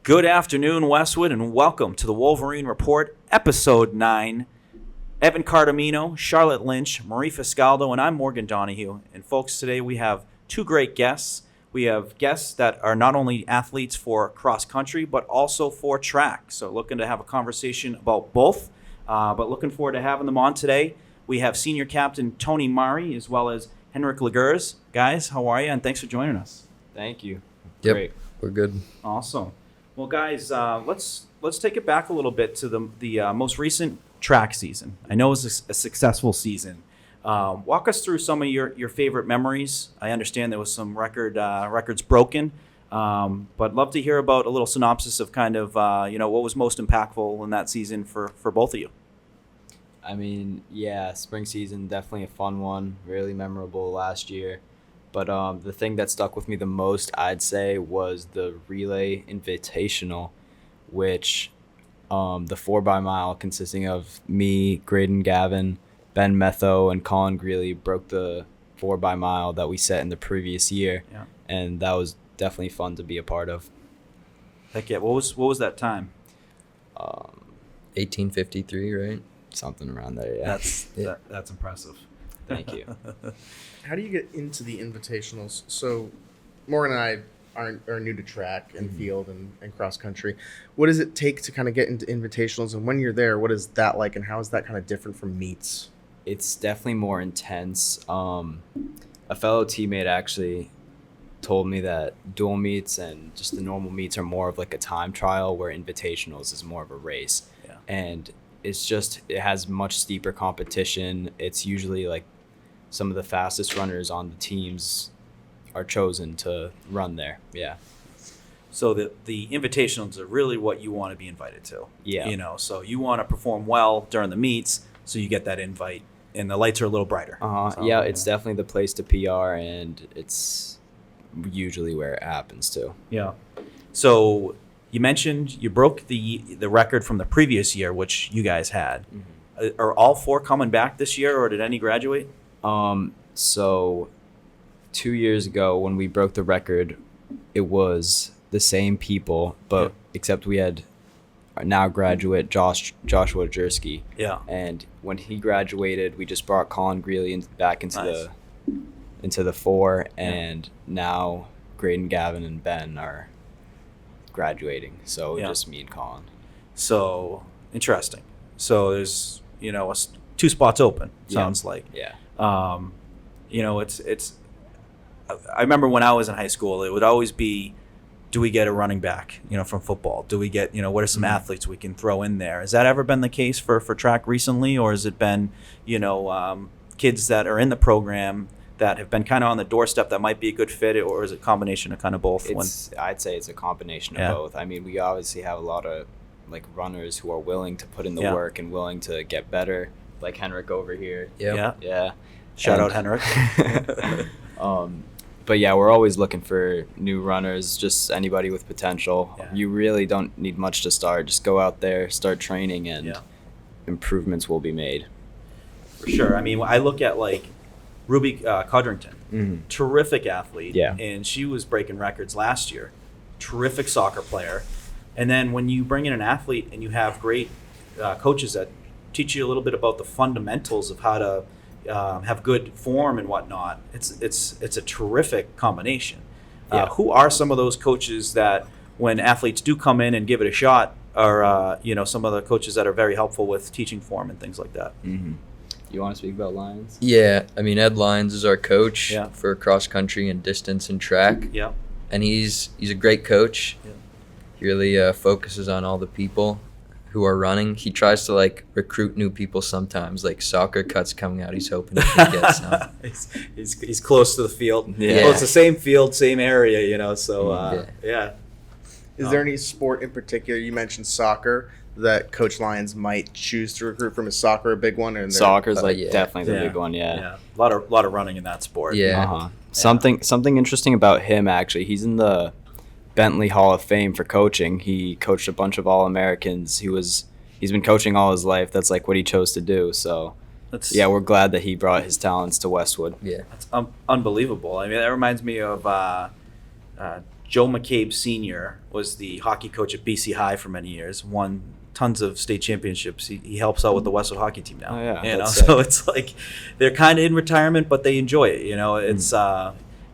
Good afternoon, Westwood, and welcome to the Wolverine Report, Episode 9. Evan Cardimino, Charlotte Lynch, Maari Fiscaldo, and I'm Morgan Donahue. And folks, today we have two great guests. We have guests that are not only athletes for cross country, but also for track. So looking to have a conversation about both, but looking forward to having them on today. We have senior captain Tony Maari as well as Henrik Ligurs. Guys, how are you? And thanks for joining us. Thank you. Yep, Great. we're good. Awesome. Well, guys, let's take it back a little bit to the most recent track season. I know it was a successful season. Walk us through some of your favorite memories. I understand there was some records broken, but love to hear about a little synopsis of kind of what was most impactful in that season for both of you. I mean, yeah, spring season, definitely a fun one, really memorable last year. But the thing that stuck with me the most, I'd say, was the Relay Invitational, which the 4x-mile consisting of me, Graydon Gavin, Ben Metho, and Colin Greeley broke the 4x-mile that we set in the previous year. Yeah. And that was definitely fun to be a part of. Heck yeah. What was that time? 1853, right? Something around there, yeah. That's impressive. Thank you. How do you get into the invitationals? So Morgan and I are new to track and field and cross country. What does it take to kind of get into invitationals? And when you're there, what is that like? And how is that kind of different from meets? It's definitely more intense. A fellow teammate actually told me that dual meets and just the normal meets are more of like a time trial, where invitationals is more of a race. Yeah. And it has much steeper competition. It's usually like some of the fastest runners on the teams are chosen to run there. Yeah. So the invitationals are really what you want to be invited to. Yeah. So you want to perform well during the meets, so you get that invite, and the lights are a little brighter. So, yeah, it's definitely the place to PR, and it's usually where it happens too. Yeah. So you mentioned you broke the record from the previous year, which you guys had. Mm-hmm. Are all four coming back this year, or did any graduate? So 2 years ago when we broke the record, it was the same people, but except we had our now graduate Joshua Jersky. Yeah. And when he graduated, we just brought Colin Greeley back into the four, and now Graydon, Gavin, and Ben are graduating. So just me and Colin. So interesting. So there's two spots open. Sounds like. Yeah. It's. I remember when I was in high school, it would always be, do we get a running back, from football? Do we get, what are some athletes we can throw in there? Has that ever been the case for track recently, or has it been, kids that are in the program that have been kind of on the doorstep that might be a good fit, or is it a combination of kind of both? I'd say it's a combination of both. I mean, we obviously have a lot of runners who are willing to put in the work and willing to get better, like Henrik over here. Yeah. Shout out Henrik. But yeah, we're always looking for new runners, just anybody with potential. Yeah. You really don't need much to start. Just go out there, start training, and improvements will be made. For sure. I mean, I look at Ruby Codrington, terrific athlete, and she was breaking records last year. Terrific soccer player. And then when you bring in an athlete and you have great coaches that teach you a little bit about the fundamentals of how to have good form and whatnot, it's a terrific combination. Who are some of those coaches that, when athletes do come in and give it a shot, are some of the coaches that are very helpful with teaching form and things like that? Mm-hmm. You want to speak about Lyons? Yeah, I mean, Ed Lyons is our coach for cross country and distance and track. Yeah, and he's a great coach. Yeah. He really focuses on all the people who are running. He tries to recruit new people sometimes, like soccer cuts coming out. He's hoping he can get some. he's close to the field. Yeah. Well, it's the same field, same area, so yeah. Is there any sport in particular, you mentioned soccer, that Coach Lyons might choose to recruit from? Is soccer a big one? Or Soccer's definitely the big one, yeah. A lot of running in that sport. Yeah. Something interesting about him, actually, he's in the Bentley Hall of Fame for coaching. He coached a bunch of All-Americans. He's been coaching all his life. That's what he chose to do. So we're glad that he brought his talents to Westwood. Yeah. That's unbelievable. I mean, that reminds me of Joe McCabe Sr. was the hockey coach at BC High for many years, won tons of state championships. He helps out with the Westwood hockey team now. Oh, yeah, you know, that's so sick. it's like they're kind of in retirement, but they enjoy it. You know, it's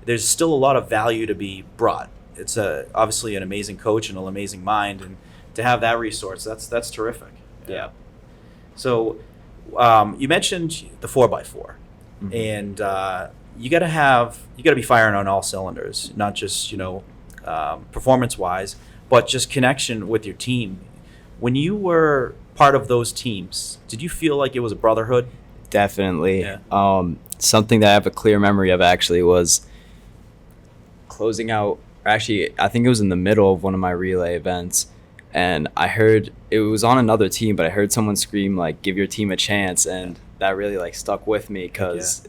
there's still a lot of value to be brought. It's obviously an amazing coach and an amazing mind, and to have that resource, that's terrific. Yeah. So you mentioned the 4x4, and you got to be firing on all cylinders, not just performance wise, but just connection with your team. When you were part of those teams, did you feel like it was a brotherhood? Definitely. Yeah. Something that I have a clear memory of actually was closing out. Actually, I think it was in the middle of one of my relay events, and I heard it was on another team, but I heard someone scream like, "Give your team a chance," and that really like stuck with me because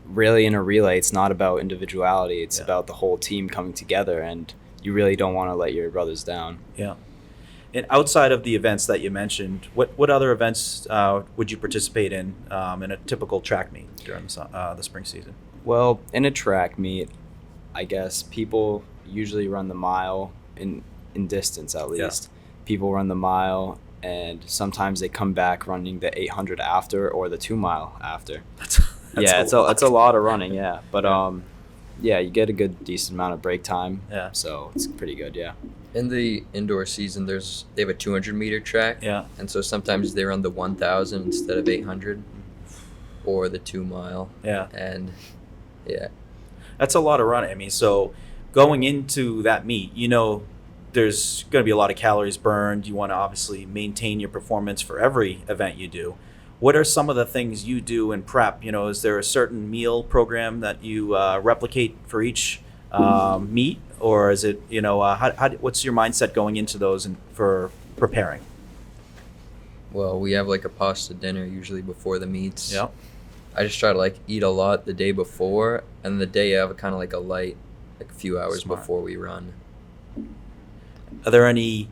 really in a relay, it's not about individuality; it's about the whole team coming together, and you really don't want to let your brothers down. Yeah. And outside of the events that you mentioned, what other events would you participate in a typical track meet during the spring season? Well, in a track meet, I guess people usually run the mile in distance at least. People run the mile, and sometimes they come back running the 800 after or the 2 mile after. That's it's a lot of running, yeah. But you get a good decent amount of break time. Yeah. So it's pretty good, yeah. In the indoor season, they have a 200-meter track. Yeah. And so sometimes they run the 1,000 instead of 800, or the 2 mile. Yeah. And yeah. That's a lot of running. I mean, so going into that meet, there's going to be a lot of calories burned. You want to obviously maintain your performance for every event you do. What are some of the things you do in prep? Is there a certain meal program that you replicate for each meet, or is it, what's your mindset going into those and for preparing? Well, we have like a pasta dinner usually before the meets. Yeah. I just try to eat a lot the day before, and the day of kind of a light, a few hours Smart. before we run. Are there any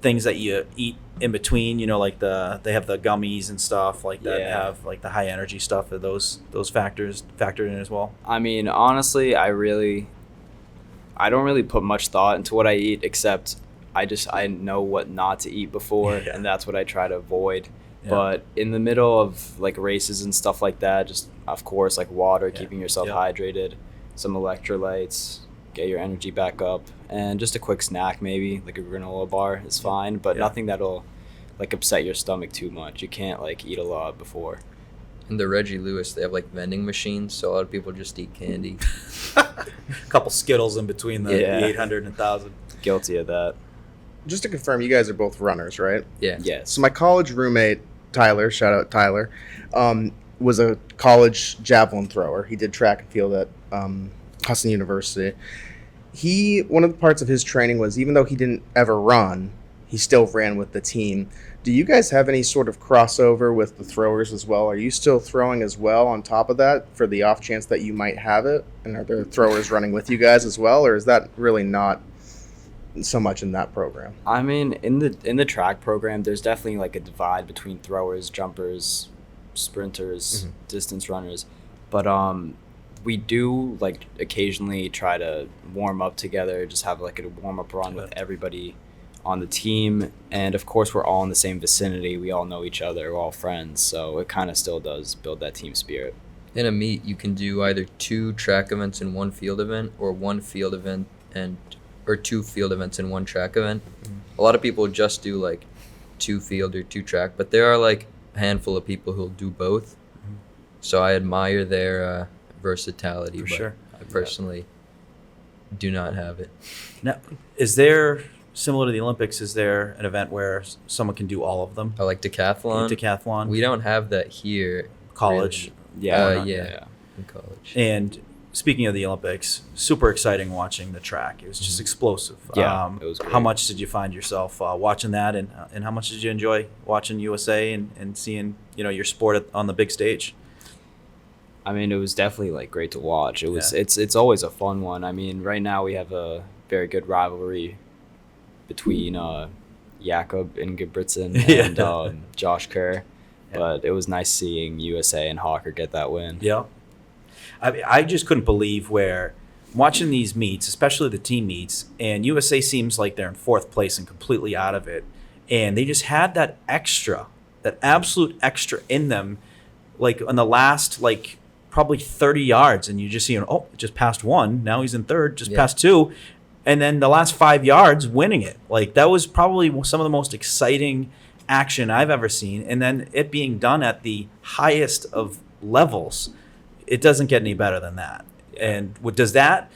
things that you eat in between? They have the gummies and stuff like that. Yeah. Have the high energy stuff. Are those factors factored in as well? I mean, honestly, I don't really put much thought into what I eat, except I know what not to eat before, and that's what I try to avoid. Yeah. But in the middle of races and stuff like that, just of course water, keeping yourself hydrated, some electrolytes, get your energy back up, and just a quick snack, maybe like a granola bar is fine, but nothing that'll upset your stomach too much. You can't eat a lot before. In the Reggie Lewis, they have vending machines, so a lot of people just eat candy. A couple Skittles in between the 800 and 1,000. Guilty of that. Just to confirm, you guys are both runners, right? Yeah. Yes. So my college roommate, Tyler, shout out Tyler, was a college javelin thrower. He did track and field at Husson University. One of the parts of his training was, even though he didn't ever run, he still ran with the team. Do you guys have any sort of crossover with the throwers as well? Are you still throwing as well on top of that for the off chance that you might have it? And are there throwers running with you guys as well, or is that really not so much in that program? I mean, in the track program, there's definitely a divide between throwers, jumpers, sprinters, distance runners. But we do occasionally try to warm up together, just have a warm up run with everybody on the team, and of course we're all in the same vicinity. We all know each other. We're all friends, so it kind of still does build that team spirit. In a meet, you can do either 2 track events in one field event, or 1 field event or 2 field events in 1 track event. A lot of people just do 2 field or 2 track, but there are a handful of people who'll do both. So I admire their versatility. For but sure. I personally do not have it. Now, is there, similar to the Olympics, is there an event where someone can do all of them? I like decathlon. Decathlon? We don't have that here. College? Really. Yeah. In college. And speaking of the Olympics, super exciting watching the track. It was just explosive. Yeah, it was great. How much did you find yourself watching that, and how much did you enjoy watching USA and seeing your sport on the big stage? I mean, it was definitely great to watch. It's always a fun one. I mean, right now we have a very good rivalry between Jakob Ingebrigtsen and Josh Kerr. Yeah. But it was nice seeing USA and Hawker get that win. Yeah. I just couldn't believe where watching these meets, especially the team meets, and USA seems like they're in fourth place and completely out of it. And they just had that absolute extra in them, like on the last, like probably 30 yards. And you just see, just passed one. Now he's in third, just passed two. And then the last 5 yards winning it. Like that was probably some of the most exciting action I've ever seen. And then it being done at the highest of levels, it doesn't get any better than that. And does that,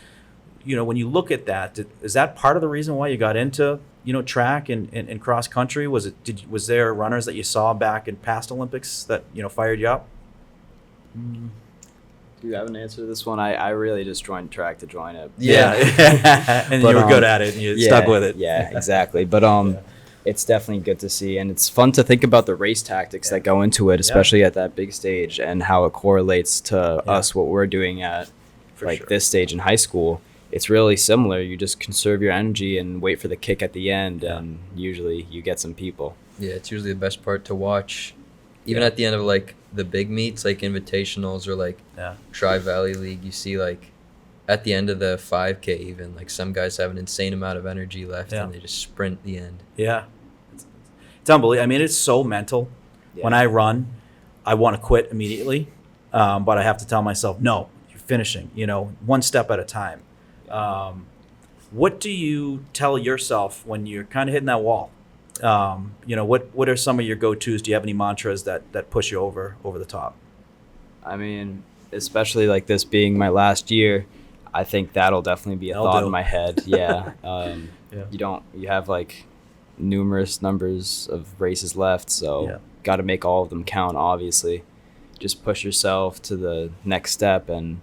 when you look at that, is that part of the reason why you got into, track and cross country? Was there runners that you saw back in past Olympics that, fired you up? Do you have an answer to this one? I really just joined track to join it. Yeah. And you were good at it and you stuck with it. Yeah, exactly. But it's definitely good to see. And it's fun to think about the race tactics that go into it, especially at that big stage, and how it correlates to us, what we're doing at this stage in high school. It's really similar. You just conserve your energy and wait for the kick at the end, and usually you get some people. Yeah, it's usually the best part to watch. Even at the end of like the big meets, like invitationals or like Tri-Valley League, you see like at the end of the 5K even, like some guys have an insane amount of energy left and they just sprint the end. Yeah. It's unbelievable. I mean, it's so mental. Yeah. When I run, I want to quit immediately, but I have to tell myself, no, you're finishing, one step at a time. What do you tell yourself when you're kind of hitting that wall? What are some of your go-tos? Do you have any mantras that push you over the top? I mean, especially like this being my last year, I think that'll definitely be a thought in my head. Yeah. You have like numerous numbers of races left, so got to make all of them count, obviously. Just push yourself to the next step. And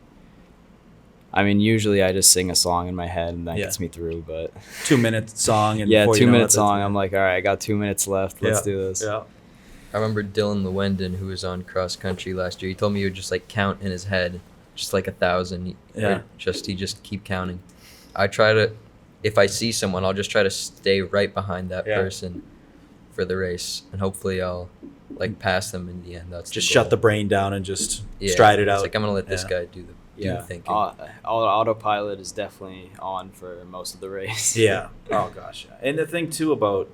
I mean, usually I just sing a song in my head and that gets me through, but 2-minute song. And 2-minute song. I'm like, all right, I got 2 minutes left. Let's do this. Yeah. I remember Dylan Lewendon, who was on cross country last year. He told me he would just like count in his head, just like 1,000. He just keep counting. I try to, if I see someone, I'll just try to stay right behind that person for the race, and hopefully I'll like pass them in the end. That's just shut the brain down and just stride it out. It's like I'm gonna let this guy do the thinking. Autopilot is definitely on for most of the race. Yeah. Oh gosh. And the thing too about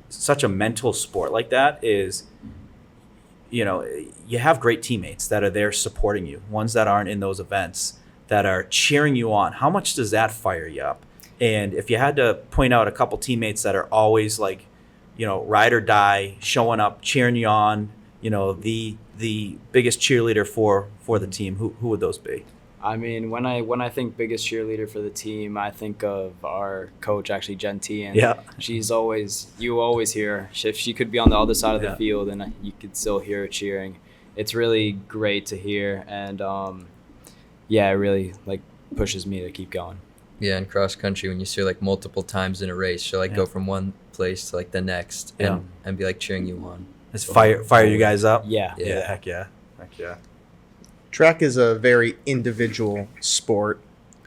such a mental sport like that is, you have great teammates that are there supporting you, ones that aren't in those events that are cheering you on. How much does that fire you up? And if you had to point out a couple teammates that are always like, ride or die, showing up, cheering you on, the biggest cheerleader for the team, who would those be? I mean, when I think biggest cheerleader for the team, I think of our coach, actually, Jen Tian. Yeah. You always hear her. If she could be on the other side of the field, and you could still hear her cheering. It's really great to hear, and it really like pushes me to keep going. Yeah, in cross country, when you see her like multiple times in a race, she'll like go from one place to like the next and be like cheering you on. Just fire you guys up? Yeah. Heck yeah. Track is a very individual sport,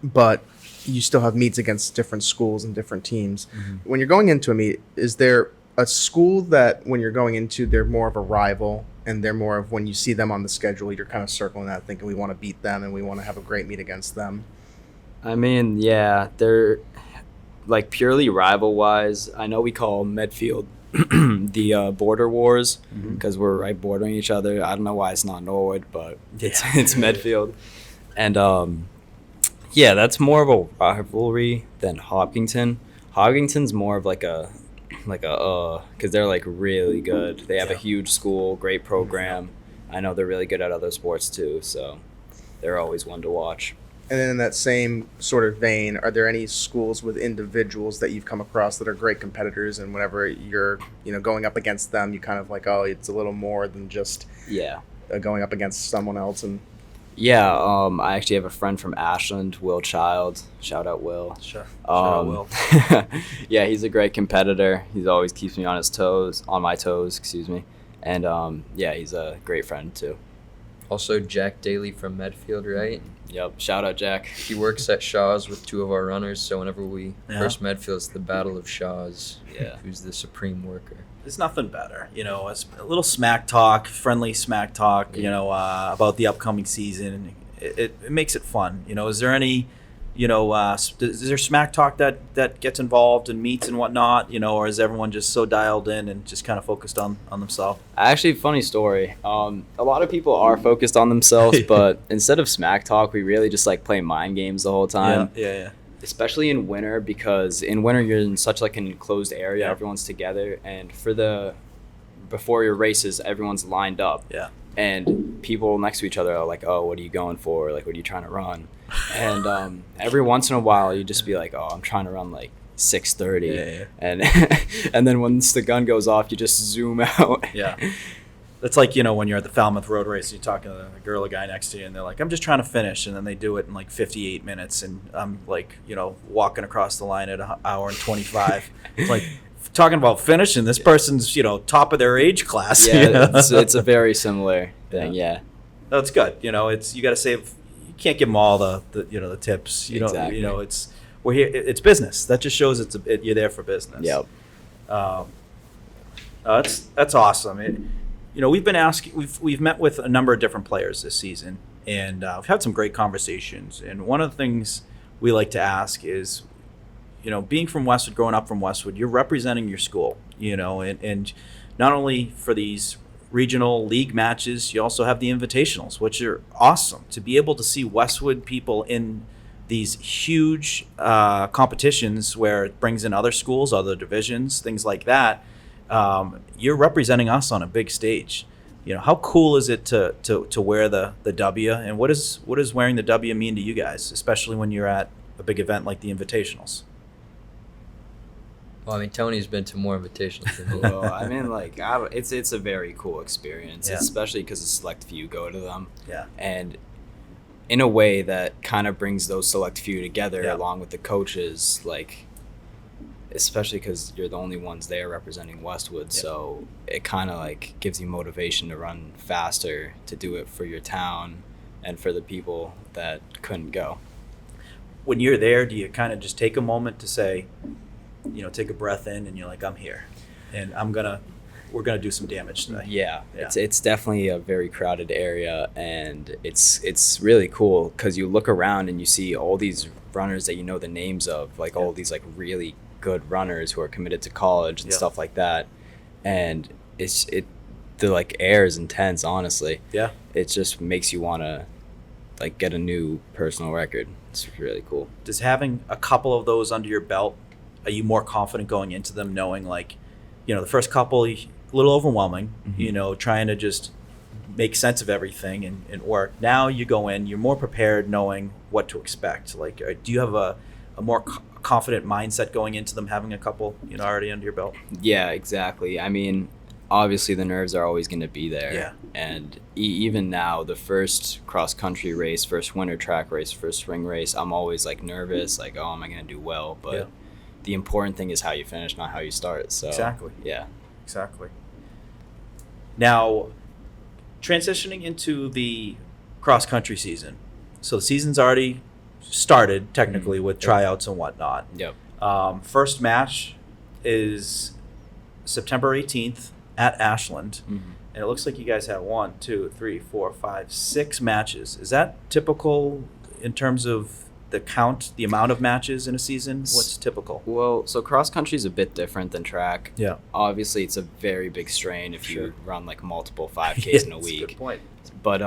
but you still have meets against different schools and different teams. Mm-hmm. When you're going into a meet, is there a school that when you're going into, they're more of a rival, and they're more of when you see them on the schedule, you're kind of circling that, thinking we want to beat them and we want to have a great meet against them? I mean, they're like purely rival-wise. I know we call Medfield the border wars because we're right bordering each other. I don't know why it's not Norwood, but it's Medfield. And that's more of a rivalry than Hopkinton. Hopkinton's more of like a because they're like really good. They have a huge school, great program. I know they're really good at other sports too, so they're always one to watch. And then in that same sort of vein, are there any schools with individuals that you've come across that are great competitors, and whenever you're going up against them, you kind of like, oh, it's a little more than just going up against someone else? And I actually have a friend from Ashland, Will Child. Shout out Will. Shout out Will. He's a great competitor. He always keeps me on my toes, excuse me. And he's a great friend too. Also, Jack Daly from Medfield, right? Yep. Shout out, Jack. He works at Shaw's with two of our runners, so whenever we first Medfield, it's the Battle of Shaw's. Yeah. Who's the supreme worker? There's nothing better, a little smack talk, friendly smack talk, about the upcoming season. It makes it fun. Is there any Is there smack talk that gets involved in meets and whatnot, or is everyone just so dialed in and just kind of focused on themselves? Actually, funny story. A lot of people are focused on themselves, but instead of smack talk, we really just like play mind games the whole time. Yeah. Especially in winter, because in winter you're in such like an enclosed area, Yeah. everyone's together, and before your races, everyone's lined up. Yeah. And people next to each other are like, oh, what are you going for? Like, what are you trying to run? And every once in a while, you just be like, oh, I'm trying to run like 6:30. Yeah. And and then once the gun goes off, you just zoom out. Yeah. It's like, when you're at the Falmouth Road Race, you're talking to a girl, a guy next to you, and they're like, I'm just trying to finish. And then they do it in like 58 minutes. And I'm like, walking across the line at an hour and 25. It's like, talking about finishing, this person's, top of their age class. Yeah, it's a very similar thing, yeah. That's good. You got to save. You can't give them all the tips. Exactly. We're here. It's business. That just shows you're there for business. Yep. That's awesome. We've been asking. We've met with a number of different players this season, and we've had some great conversations. And one of the things we like to ask is, being from Westwood, growing up from Westwood, you're representing your school. And not only for these regional league matches, you also have the invitationals, which are awesome to be able to see Westwood people in these huge competitions where it brings in other schools, other divisions, things like that. You're representing us on a big stage. How cool is it to wear the W, and what does wearing the W mean to you guys, especially when you're at a big event like the invitationals? Well, I mean, Tony's been to more invitations than me. Well, I mean, like, it's a very cool experience, Yeah. especially because a select few go to them. Yeah. And in a way that kind of brings those select few together Yeah. along with the coaches, like, especially because you're the only ones there representing Westwood. Yeah. So it kind of like gives you motivation to run faster, to do it for your town and for the people that couldn't go. When you're there, do you kind of just take a moment to say, take a breath in, and you're like, I'm here, and we're gonna do some damage today? Yeah. It's definitely a very crowded area, and it's really cool because you look around and you see all these runners that you know the names of, like all these like really good runners who are committed to college and Yeah. stuff like that, and the like air is intense, honestly. Yeah. It just makes you want to like get a new personal record. It's really cool. Does having a couple of those under your belt, are you more confident going into them knowing, like, the first couple, a little overwhelming, Mm-hmm. trying to just make sense of everything and work. Now you go in, you're more prepared knowing what to expect. Like, do you have a more confident mindset going into them having a couple, already under your belt? Yeah, exactly. I mean, obviously the nerves are always going to be there. Yeah. And even now, the first cross-country race, first winter track race, first spring race, I'm always like nervous, like, oh, am I going to do well? But Yeah. the important thing is how you finish, not how you start. So Exactly. Yeah. Exactly. Now, transitioning into the cross-country season. So the season's already started, technically, with tryouts and whatnot. Yep. First match is September 18th at Ashland. Mm-hmm. And it looks like you guys have 1, 2, 3, 4, 5, 6 matches. Is that typical in terms of the amount of matches in a season? What's typical? Well, so cross-country is a bit different than track. Yeah. Obviously, it's a very big strain if Sure. you run like multiple 5Ks in a That's week. good point. But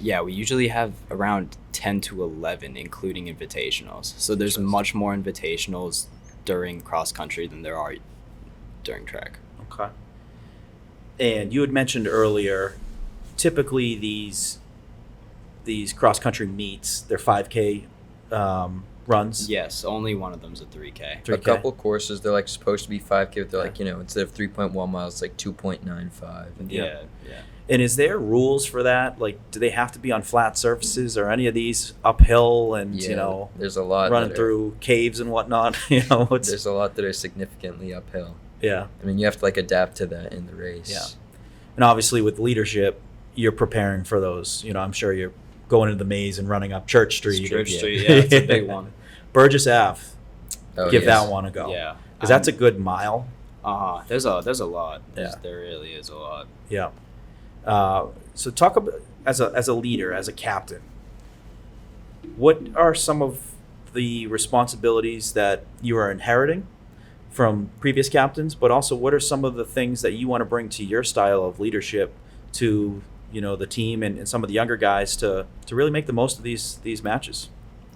yeah, we usually have around 10 to 11, including invitationals. So there's Interesting. much more invitationals during cross country than there are during track. Okay. And you had mentioned earlier, typically these cross-country meets, they're 5K runs. Yes, only one of them's a 3K. 3K. A couple courses, they're like supposed to be 5K, but they're like, instead of 3.1 miles, it's like 2.95. And Yeah. And is there rules for that? Like, do they have to be on flat surfaces, or any of these uphill and, there's a lot running that are- through caves and whatnot? There's a lot that are significantly uphill. Yeah. I mean, you have to like adapt to that in the race. Yeah. And obviously with leadership, you're preparing for those. I'm sure you're going into the maze and running up Church Street. Church Street, yeah, it's a big one. Burgess Ave. Oh, Give yes. that one a go. Yeah. Because that's a good mile. There's a lot. Yeah. There really is a lot. Yeah. So talk about, as a leader, as a captain, what are some of the responsibilities that you are inheriting from previous captains, but also what are some of the things that you want to bring to your style of leadership to, the team and some of the younger guys to really make the most of these matches?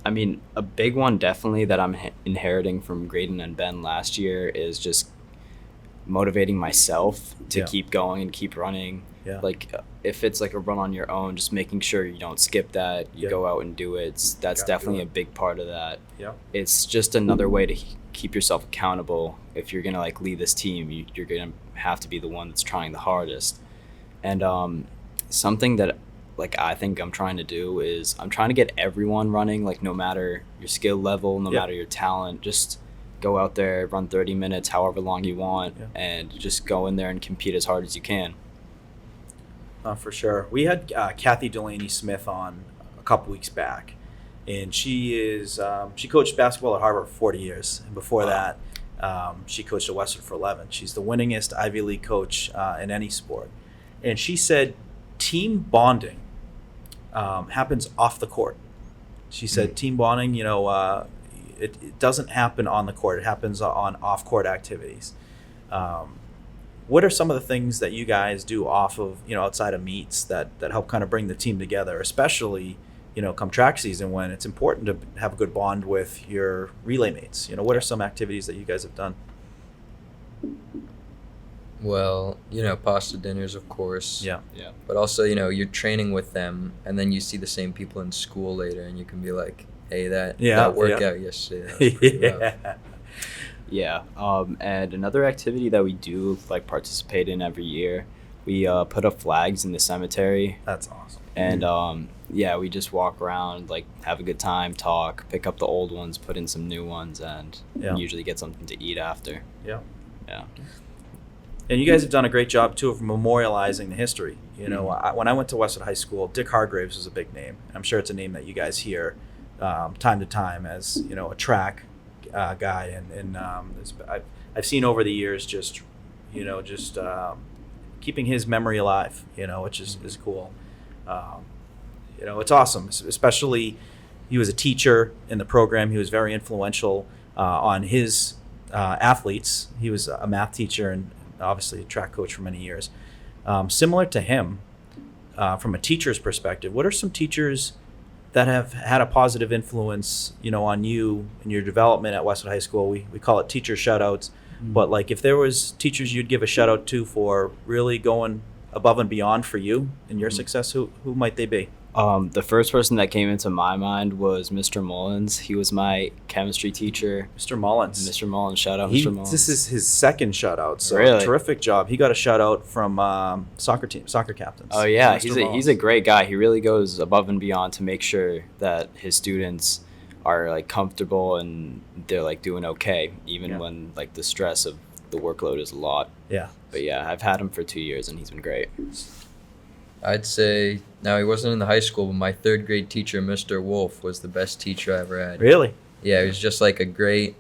I mean, a big one definitely that I'm inheriting from Graydon and Ben last year is just motivating myself to keep going and keep running. Yeah. Like if it's like a run on your own, just making sure you don't skip that, you go out and do it. That's definitely a big part of that. Yeah. It's just another way to keep yourself accountable. If you're going to like lead this team, you're going to have to be the one that's trying the hardest. And something that like I think I'm trying to do is I'm trying to get everyone running, like no matter your skill level, no matter your talent, just go out there, run 30 minutes, however long you want, and just go in there and compete as hard as you can. For sure. We had Kathy Delaney-Smith on a couple weeks back, and she coached basketball at Harvard for 40 years. And before that, she coached at Westwood for 11. She's the winningest Ivy League coach in any sport. And she said team bonding happens off the court. She said team bonding, it doesn't happen on the court. It happens on off-court activities. What are some of the things that you guys do off of, outside of meets that help kind of bring the team together, especially, come track season when it's important to have a good bond with your relay mates? What are some activities that you guys have done? Well, pasta dinners, of course. Yeah. But also, you're training with them, and then you see the same people in school later, and you can be like, hey, that workout yesterday, that was pretty rough. Yeah. And another activity that we do like participate in every year, we put up flags in the cemetery. That's awesome. And we just walk around, like have a good time, talk, pick up the old ones, put in some new ones, and usually get something to eat after. Yeah. Yeah. And you guys have done a great job too of memorializing the history. When I went to Westwood High School, Dick Hargraves was a big name. I'm sure it's a name that you guys hear time to time as a track guy, and I've seen over the years just keeping his memory alive, which is cool. It's awesome, especially he was a teacher in the program. He was very influential on his athletes. He was a math teacher and obviously a track coach for many years. Similar to him, from a teacher's perspective, what are some teachers that have had a positive influence, on you and your development at Westwood High School? We call it teacher shout-outs. But like if there was teachers you'd give a shout-out to for really going above and beyond for you and your success, who might they be? The first person that came into my mind was Mr. Mullins. He was my chemistry teacher. Mr. Mullins, shout out Mr. Mullins. This is his second shout out. So really? Terrific job. He got a shout out from soccer captains. Oh yeah, he's a great guy. He really goes above and beyond to make sure that his students are like comfortable and they're like doing okay, even when like the stress of the workload is a lot. Yeah. But yeah, I've had him for 2 years and he's been great. I'd say, now he wasn't in the high school, but my third grade teacher, Mr. Wolf, was the best teacher I ever had. Really? Yeah, he was just like a great,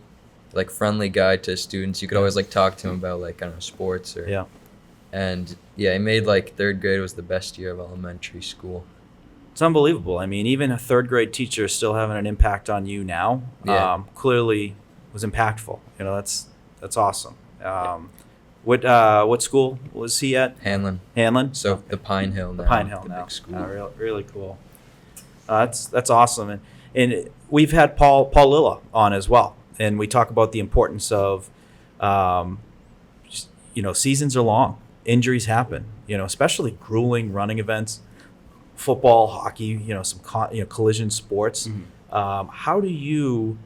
like friendly guy to students. You could always like talk to him about like, I don't know, sports or. Yeah. And yeah, he made like third grade was the best year of elementary school. It's unbelievable. I mean, even a third grade teacher still having an impact on you now. Yeah. Clearly was impactful. That's awesome. What school was he at? Hanlon. So the Pine Hill now. The Pine Hill now. Big school. Really cool. That's awesome. And we've had Paul Lilla on as well. And we talk about the importance of, seasons are long. Injuries happen, especially grueling running events, football, hockey, some collision sports. Mm-hmm. How do you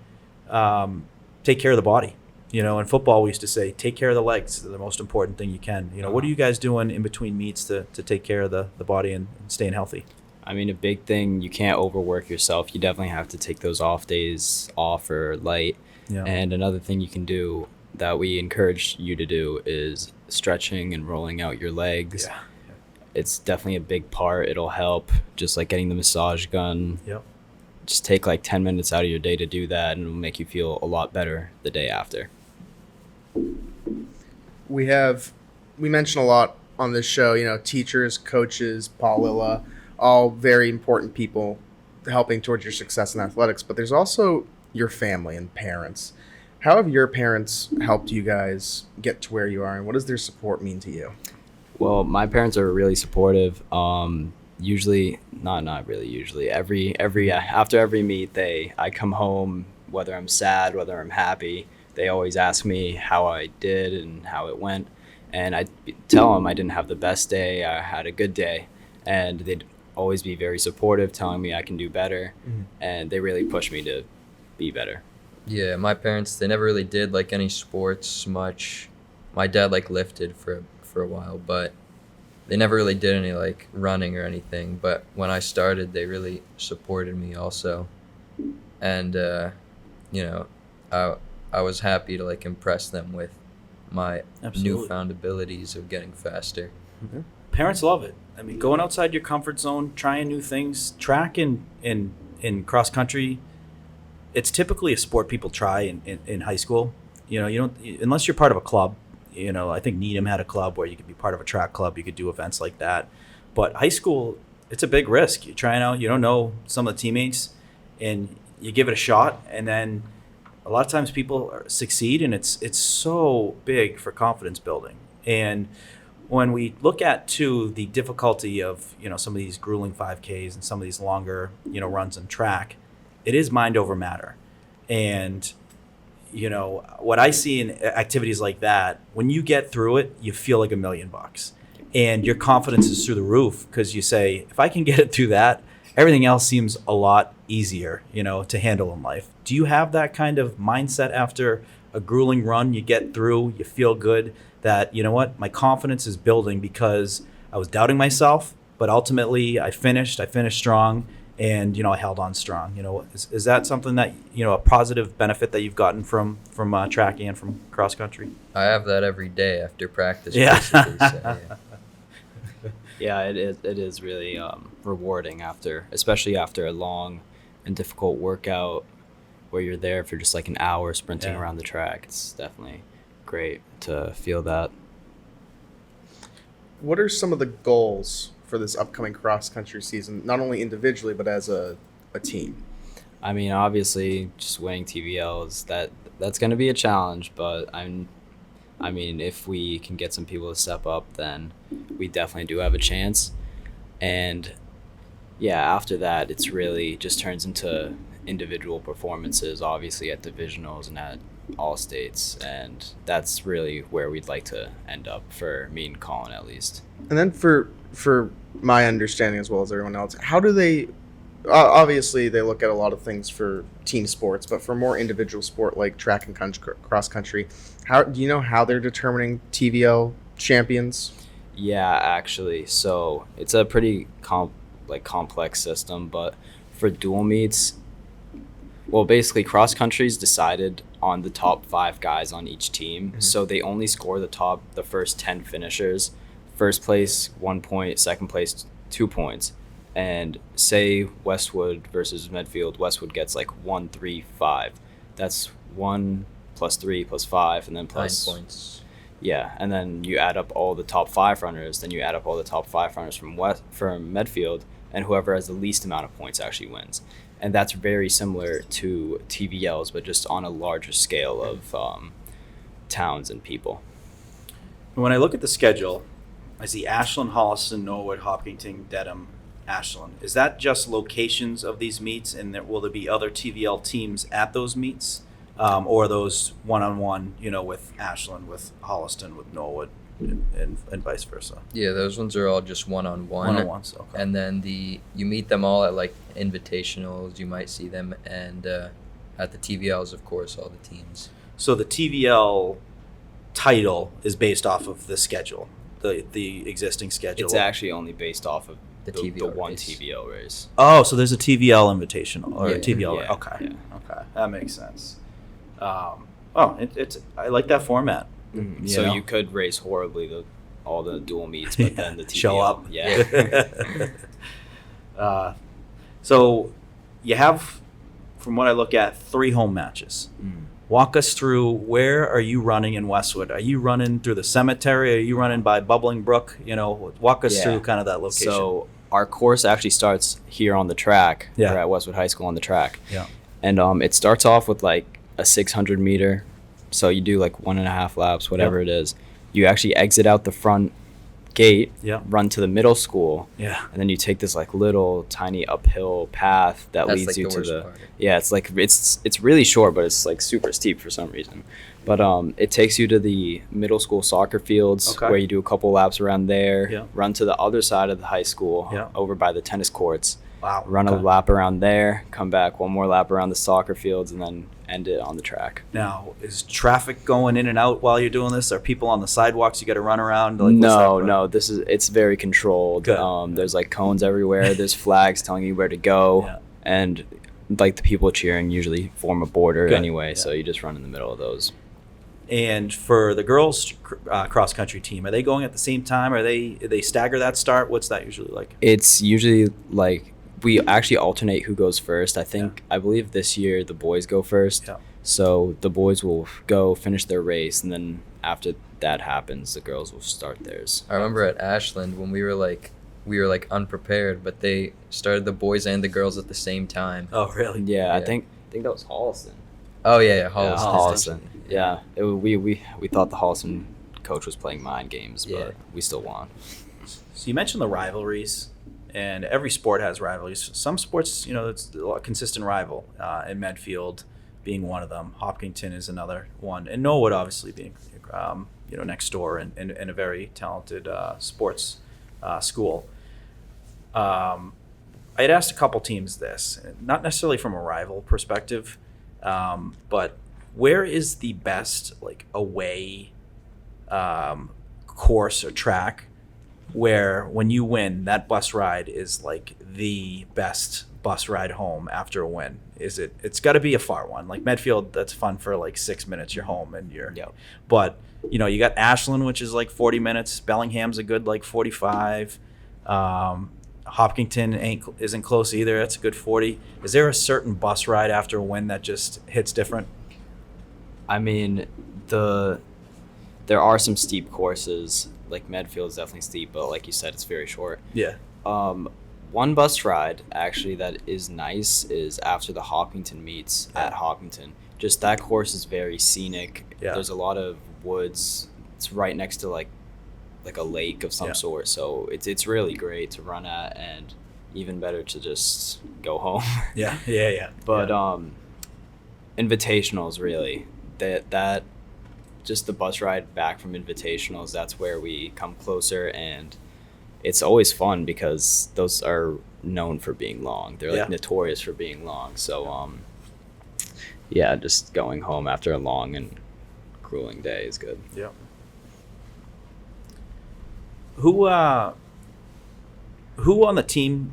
take care of the body? In football, we used to say, take care of the legs. They're the most important thing you can. What are you guys doing in between meets to take care of the body and staying healthy? I mean, a big thing, you can't overwork yourself. You definitely have to take those off days off or light. Yeah. And another thing you can do that we encourage you to do is stretching and rolling out your legs. Yeah. It's definitely a big part. It'll help, just like getting the massage gun. Yep. Just take like 10 minutes out of your day to do that, and it'll make you feel a lot better the day after. We mention a lot on this show, teachers, coaches, Paul Lilla, all very important people helping towards your success in athletics. But there's also your family and parents. How have your parents helped you guys get to where you are, and what does their support mean to you? Well, my parents are really supportive. Usually, not really usually. Every after every meet, I come home, whether I'm sad, whether I'm happy. They always ask me how I did and how it went, and I tell them I didn't have the best day. I had a good day, and they'd always be very supportive, telling me I can do better, and they really push me to be better. Yeah, my parents, they never really did like any sports much. My dad like lifted for a while, but they never really did any like running or anything. But when I started, they really supported me also. And you know, I was happy to like impress them with my newfound abilities of getting faster. Mm-hmm. Parents love it. I mean, going outside your comfort zone, trying new things, track and cross country, it's typically a sport people try in high school. You know, you don't, unless you're part of a club. You know, I think Needham had a club where you could be part of a track club. You could do events like that. But high school, it's a big risk. You're trying out, you don't know some of the teammates, and you give it a shot. And then a lot of times people succeed, and it's so big for confidence building. And when we look at, too, the difficulty of, you know, some of these grueling 5Ks and some of these longer, you know, runs in track, it is mind over matter. And you know, what I see in activities like that, when you get through it, you feel like $1 million. And your confidence is through the roof because you say, if I can get it through that, everything else seems a lot easier, you know, to handle in life. Do you have that kind of mindset after a grueling run? You get through, you feel good that, you know what, my confidence is building because I was doubting myself, but ultimately I finished strong. And, you know, I held on strong. You know, is that something that, you know, a positive benefit that you've gotten from track and from cross country? I have that every day after practice. Yeah. Basically, so, yeah. Yeah, it is really rewarding especially after a long and difficult workout where you're there for just like an hour sprinting around the track. It's definitely great to feel that. What are some of the goals for this upcoming cross-country season, not only individually, but as a team? I mean, obviously, just winning TVLs, that's going to be a challenge, but I mean, if we can get some people to step up, then we definitely do have a chance. And, yeah, after that, it's really just turns into individual performances, obviously, at divisionals and at all states, and that's really where we'd like to end up for me and Colin, at least. And then for my understanding as well as everyone else, how do they obviously they look at a lot of things for team sports, but for more individual sport like track and cross country, how do you know how they're determining TVL champions? Yeah, actually, so it's a pretty complex system, but for dual meets, well, basically cross country's decided on the top 5 guys on each team. Mm-hmm. So they only score the first 10 finishers. First place, 1 point, second place, 2 points. And say Westwood versus Medfield, Westwood gets like 1, 3, 5. That's 1 plus 3 plus 5, and then plus 9 points. Yeah, and then you add up all the top 5 runners, then you add up all the top 5 runners from Medfield, and whoever has the least amount of points actually wins. And that's very similar to TVLs, but just on a larger scale of towns and people. When I look at the schedule, I see Ashland, Holliston, Norwood, Hopkinton, Dedham, Ashland. Is that just locations of these meets, and will there be other TVL teams at those meets? Or are those one-on-one, you know, with Ashland, with Holliston, with Norwood, and vice versa? Yeah, those ones are all just one-on-one. One-on-ones, okay. And then you meet them all at like invitationals. You might see them, and at the TVLs, of course, all the teams. So the TVL title is based off of the schedule, the existing schedule. It's actually only based off of the one race. TVL race. Oh, so there's a TVL invitational or a TVL. Yeah, okay, yeah. Okay, that makes sense. It's I like that format. Mm-hmm. You So know? you could race horribly all the dual meets, but then the TVL show up. Yeah. So you have, from what I look at, 3 home matches. Mm. Walk us through, where are you running in Westwood? Are you running through the cemetery? Are you running by Bubbling Brook? You know, walk us through kind of that location. So our course actually starts here on the track. Yeah. We're at Westwood High School on the track. Yeah. And it starts off with like a 600 meter. So you do like 1.5 laps, whatever it is. You actually exit out the front gate, run to the middle school, and then you take this like little tiny uphill path that leads you to the part. It's like it's really short, but it's like super steep for some reason. But it takes you to the middle school soccer fields where you do a couple laps around there, run to the other side of the high school over by the tennis courts. Wow. Run a lap around there, come back, one more lap around the soccer fields, and then end it on the track. Now, is traffic going in and out while you're doing this? Are people on the sidewalks you got to run around? Like, no. It's very controlled. There's like cones everywhere. There's flags telling you where to go, and like the people cheering usually form a border anyway. So you just run in the middle of those. And for the girls' cross country team, are they going at the same time? Are they stagger that start? What's that usually like? It's usually like. We actually alternate who goes first. I believe this year the boys go first. Yeah. So the boys will go finish their race, and then after that happens, the girls will start theirs. I remember at Ashland when we were like unprepared, but they started the boys and the girls at the same time. Oh, really? Yeah. I think that was Holliston. Oh yeah, Holliston. Yeah. We thought the Holliston coach was playing mind games, but we still won. So you mentioned the rivalries. And every sport has rivalries. Some sports, it's a consistent rival. In Medfield being one of them. Hopkinton is another one. And Norwood obviously being, next door and a very talented sports school. I had asked a couple teams this, not necessarily from a rival perspective, but where is the best away course or track where when you win, that bus ride is like the best bus ride home after a win? It's got to be a far one. Like Medfield, that's fun for like 6 minutes, you're home and you're, but you got Ashland, which is like 40 minutes. Bellingham's a good like 45. Hopkinton isn't close either. That's a good 40. Is there a certain bus ride after a win that just hits different? I mean, there are some steep courses. Like Medfield is definitely steep, but like you said, it's very short. Yeah. One bus ride actually that is nice is after the Hopkinton meets at Hopkinton. Just that course is very scenic. Yeah. There's a lot of woods. It's right next to like a lake of some sort, so it's really great to run at, and even better to just go home. Yeah. But invitationals, really, that just the bus ride back from invitationals, that's where we come closer, and it's always fun because those are known for being long. They're notorious for being long. So just going home after a long and grueling day is good. Yeah. Who on the team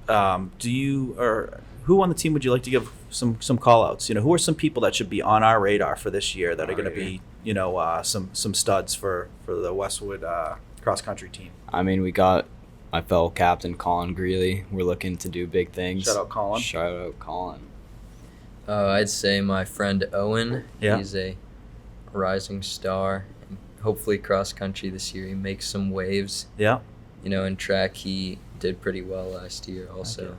who on the team would you like to give some call outs? Who are some people that should be on our radar for this year that are going to be, some studs for the Westwood cross country team? I mean, we got my fellow captain, Colin Greeley. We're looking to do big things. Shout out Colin. I'd say my friend Owen. Yeah. He's a rising star. Hopefully cross country this year he makes some waves. Yeah. In track he did pretty well last year also. Okay.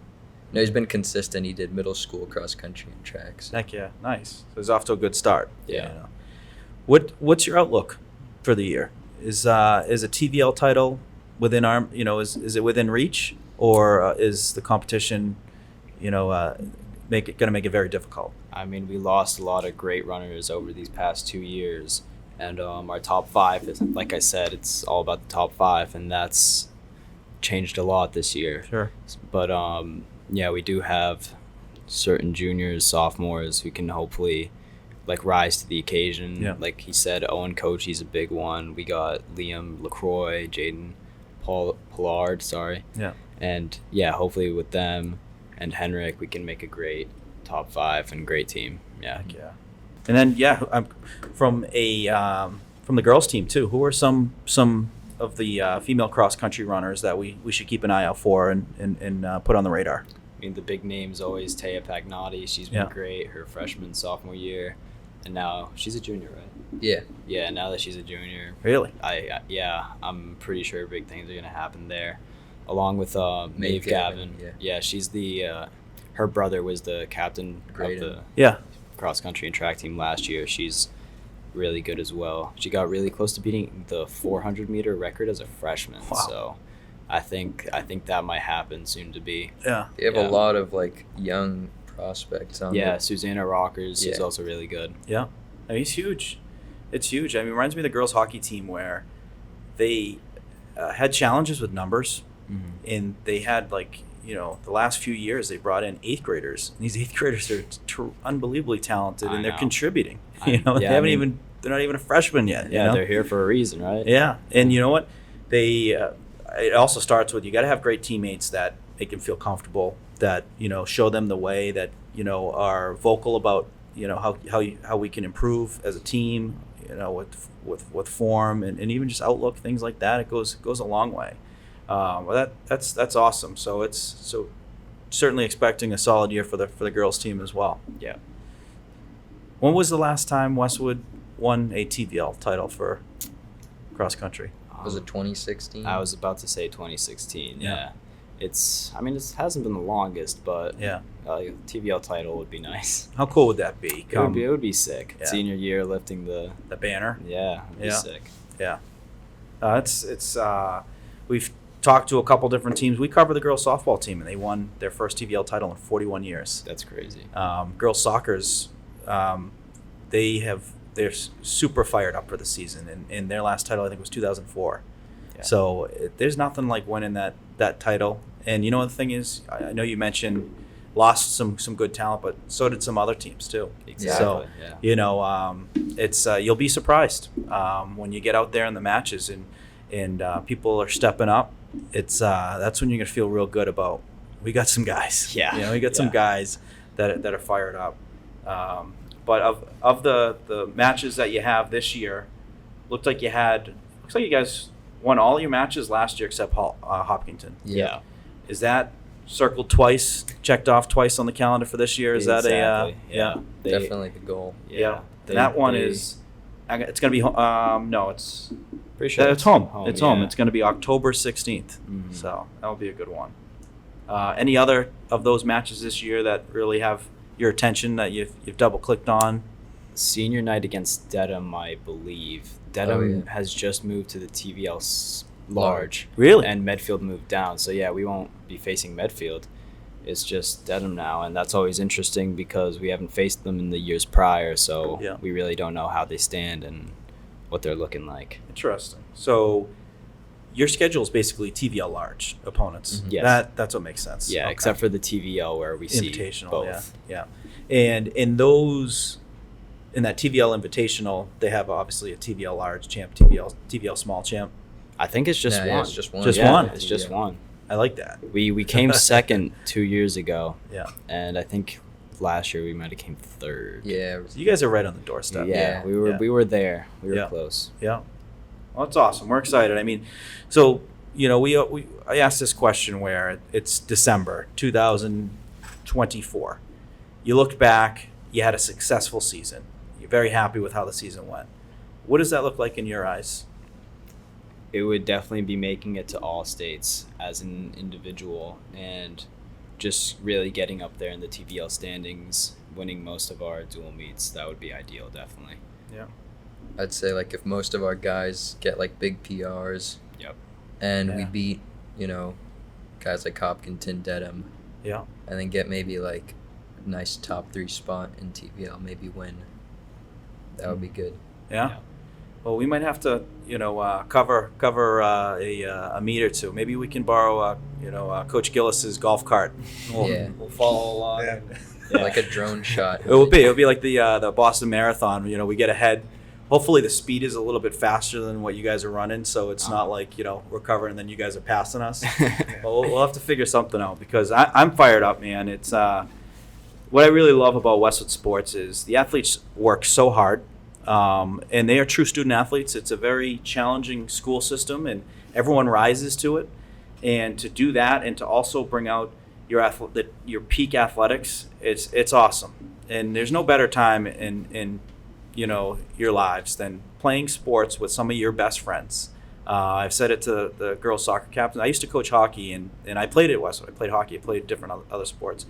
He's been consistent. He did middle school cross country and tracks. Heck yeah, nice. So he's off to a good start. Yeah. What's your outlook for the year? Is a TVL title within arm? Is it within reach, or is the competition, going to make it very difficult? I mean, we lost a lot of great runners over these past 2 years, and our top five is, like I said, it's all about the top five, and that's changed a lot this year. Sure. But we do have certain juniors, sophomores who can hopefully rise to the occasion. Yeah. Like he said, Owen Coach, he's a big one. We got Liam LaCroix, Jaden Pollard, sorry. Yeah. And hopefully with them and Henrik, we can make a great top five and great team. Yeah. Yeah. And then from the girls team too. Who are some of the female cross country runners that we should keep an eye out for and put on the radar? I mean, the big name's always Taya Pagnotti. She's been great her freshman, sophomore year, and now she's a junior, right? Yeah. Yeah, now that she's a junior. Really? I'm pretty sure big things are going to happen there. Along with Maeve Gavin. Yeah, she's the her brother was the captain Great. of the Yeah. cross country and track team last year. She's really good as well. She got really close to beating the 400 meter record as a freshman. Wow. So I think that might happen soon to be. Yeah. They have Yeah. a lot of like young prospects on. Yeah, the, Susanna Rockers is Yeah. also really good. Yeah. I mean, he's huge. It's huge. I mean, it reminds me of the girls hockey team where they had challenges with numbers, and they had the last few years they brought in 8th graders. And these 8th graders are unbelievably talented, I and they're know. contributing. Yeah, They're not even a freshman yet. Yeah, you know? they're here for a reason, right? Yeah, and you know what? It also starts with you got to have great teammates that make them feel comfortable, that show them the way, that are vocal about how we can improve as a team, with form and even just outlook, things like that. It goes a long way. Well, that's awesome. So certainly expecting a solid year for the girls team as well. Yeah. When was the last time Westwood won a TVL title for cross country? Was it 2016? I was about to say 2016. Yeah. Yeah. It hasn't been the longest, but Yeah. a TVL title would be nice. How cool would that be? It would be sick. Yeah. Senior year lifting the banner. it'd be Yeah. sick. Yeah. We've talked to a couple different teams. We cover the girls softball team, and they won their first TVL title in 41 years. That's crazy. Girls soccer's, they're super fired up for the season, and their last title I think was 2004. Yeah. So there's nothing like winning that title. And the thing is, I know you mentioned lost some good talent, but so did some other teams too. Exactly. So yeah. it's you'll be surprised when you get out there in the matches and people are stepping up. It's that's when you're gonna feel real good about we got some guys. Yeah. We got some guys that are fired up. But of the matches that you have this year, looks like you guys won all your matches last year except Hopkinton. Yeah. Is that circled twice, checked off twice on the calendar for this year? Is Exactly. that yeah. Definitely the goal. Yeah. They- That one they- is. It's gonna be. No, it's. Pretty sure It's home. It's home. yeah. It's gonna be October 16th. Mhm. So that'll be a good one. Any other of those matches this year that really have your attention that you've double clicked on? Senior night against Dedham, I believe. Dedham yeah. has just moved to the TVL large. Really? And Medfield moved down. So, yeah, we won't be facing Medfield. It's just Dedham now. And that's always interesting because we haven't faced them in the years prior. So Yeah. we really don't know how they stand and what they're looking like. Interesting. So your schedule is basically TVL large opponents. Mhm. Yes. That's what makes sense. Yeah, Okay. except for the TVL where we see Invitational. both. Yeah. And in that TVL Invitational, they have obviously a TVL large champ, TVL small champ. I think it's just Yeah, one. yeah, it's just one. Just Yeah, one? It's just Yeah. one. I like that. We came second 2 years ago, Yeah. and I think last year we might have came third. Yeah. So you guys are right on the doorstep. Yeah, Yeah. we were Yeah. we were there. We were Yeah. close. Yeah. Well, that's awesome. We're excited. I mean, so I asked this question where it's December 2024. You looked back. You had a successful season. You're very happy with how the season went. What does that look like in your eyes? It would definitely be making it to all states as an individual and just really getting up there in the TVL standings, winning most of our dual meets. That would be ideal, definitely. Yeah. I'd say like if most of our guys get like big PRs. Yep. And we Yeah. beat, guys like Hopkinton, Dedham, Yeah. and then get maybe like a nice top 3 spot in TVL, maybe win. That would be good. Yeah. Yeah. Well, we might have to, cover a meet or two. Maybe we can borrow, Coach Gillis's golf cart. Yeah. We'll follow along. Yeah. Yeah. Like a drone shot. It'll be like the Boston Marathon. We get ahead. Hopefully the speed is a little bit faster than what you guys are running, so it's not like we're covering and then you guys are passing us. But we'll have to figure something out because I'm fired up, man. It's what I really love about Westwood Sports is the athletes work so hard, and they are true student athletes. It's a very challenging school system, and everyone rises to it. And to do that, and to also bring out your peak athletics, it's awesome. And there's no better time in your lives than playing sports with some of your best friends I've said it to the girls soccer captains. I used to coach hockey, and I played at Westwood. I played hockey. I played different other sports.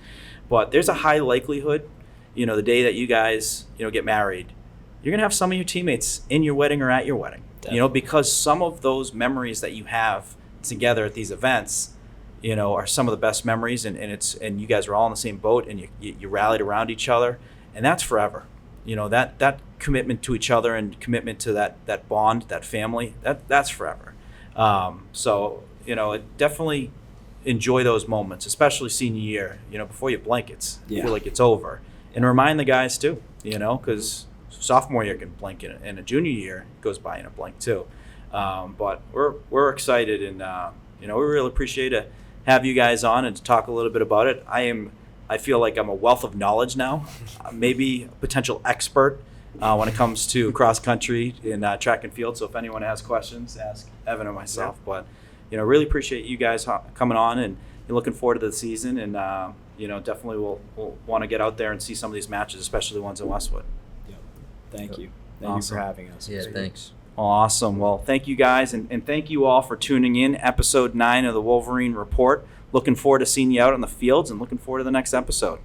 But there's a high likelihood, the day that you guys, get married, you're going to have some of your teammates in your wedding or at your wedding. Definitely. Because some of those memories that you have together at these events, are some of the best memories, and you guys are all in the same boat, and you rallied around each other, and that's forever. That commitment to each other and commitment to that bond, that family, that's forever. Definitely enjoy those moments, especially senior year. Before you blink, feel like it's over, and remind the guys too. Because sophomore year can blink, and a junior year goes by in a blink too. But we're excited, and we really appreciate to have you guys on and to talk a little bit about it. I feel like I'm a wealth of knowledge now, maybe a potential expert when it comes to cross country in track and field. So if anyone has questions, ask Evan or myself. Yeah. But really appreciate you guys coming on, and looking forward to the season. And definitely we'll want to get out there and see some of these matches, especially the ones in Westwood. Yep. Thank you. Thank Awesome. you for having us. Yeah, thanks. Awesome. Well, thank you guys, and thank you all for tuning in. Episode 9 of the Wolverine Report. Looking forward to seeing you out on the fields, and looking forward to the next episode.